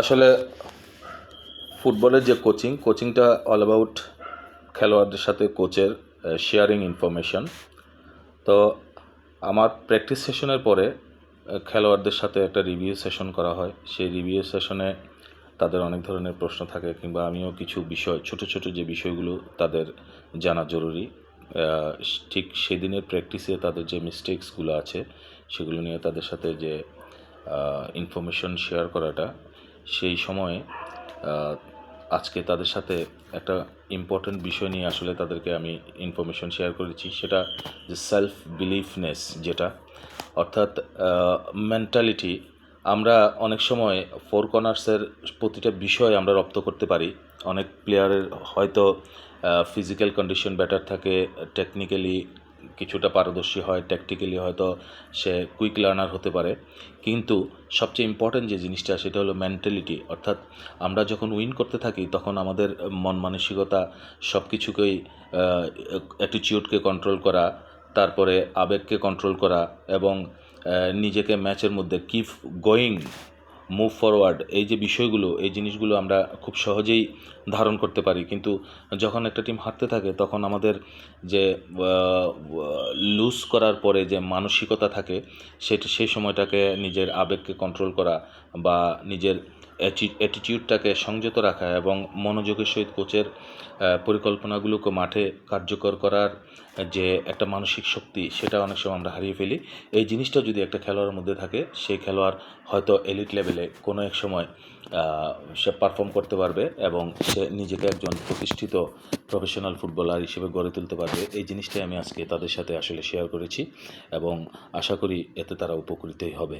আসলে ফুটবলের যে কোচিংটা অল অ্যাবাউট খেলোয়াড়দের সাথে কোচের শেয়ারিং ইনফরমেশন। তো আমার প্র্যাকটিস সেশনের পরে খেলোয়াড়দের সাথে একটা রিভিউ সেশন করা হয়। সেই রিভিউ সেশনে তাদের অনেক ধরনের প্রশ্ন থাকে, কিংবা আমিও কিছু বিষয় ছোট ছোট যে বিষয়গুলো তাদের জানা জরুরি, ঠিক সেদিনের প্র্যাকটিসে তাদের যে মিস্টেক্সগুলো আছে সেগুলো নিয়ে তাদের সাথে যে ইনফরমেশন শেয়ার করাটা, সেই সময়ে আজকে তাদের সাথে একটা ইম্পর্ট্যান্ট বিষয় নিয়ে আসলে তাদেরকে আমি ইনফরমেশন শেয়ার করেছি। সেটা যে সেলফ বিলিফনেস, যেটা অর্থাৎ মেন্টালিটি। আমরা অনেক সময় ফোর কর্নার্সের প্রতিটা বিষয় আমরা রপ্ত করতে পারি। অনেক প্লেয়ারের হয়তো ফিজিক্যাল কন্ডিশন বেটার থাকে, টেকনিক্যালি কিছুটা পারদর্শী হয়, ট্যাকটিক্যালি হয়তো সে কুইক লার্নার হতে পারে, কিন্তু সবচেয়ে ইম্পর্ট্যান্ট যে জিনিসটা সেটা হলো মেন্টালিটি। অর্থাৎ আমরা যখন উইন করতে থাকি তখন আমাদের মন মানসিকতা সব কিছুকেই, অ্যাটিটিউডকে কন্ট্রোল করা, তারপরে আবেগকে কন্ট্রোল করা, এবং নিজেকে ম্যাচের মধ্যে কিপ গোয়িং, মুভ ফরওয়ার্ড, এই যে বিষয়গুলো, এই জিনিসগুলো আমরা খুব সহজেই ধারণ করতে পারি। কিন্তু যখন একটা টিম হারতে থাকে তখন আমাদের যে লুজ করার পরে যে মানসিকতা থাকে, সেই সময়টাকে নিজের আবেগকে কন্ট্রোল করা বা নিজের অ্যাটিটিউডটাকে সংযত রাখা এবং মনোযোগের সহিত কোচের পরিকল্পনাগুলোকে মাঠে কার্যকর করার যে একটা মানসিক শক্তি, সেটা অনেক সময় আমরা হারিয়ে ফেলি। এই জিনিসটা যদি একটা খেলোয়াড়ের মধ্যে থাকে, সেই খেলোয়াড় হয়তো এলিট লেভেলে কোনো এক সময় সে পারফর্ম করতে পারবে এবং সে নিজেকে একজন প্রতিষ্ঠিত প্রফেশনাল ফুটবলার হিসেবে গড়ে তুলতে পারবে। এই জিনিসটাই আমি আজকে তাদের সাথে আসলে শেয়ার করেছি এবং আশা করি এতে তারা উপকৃতই হবে।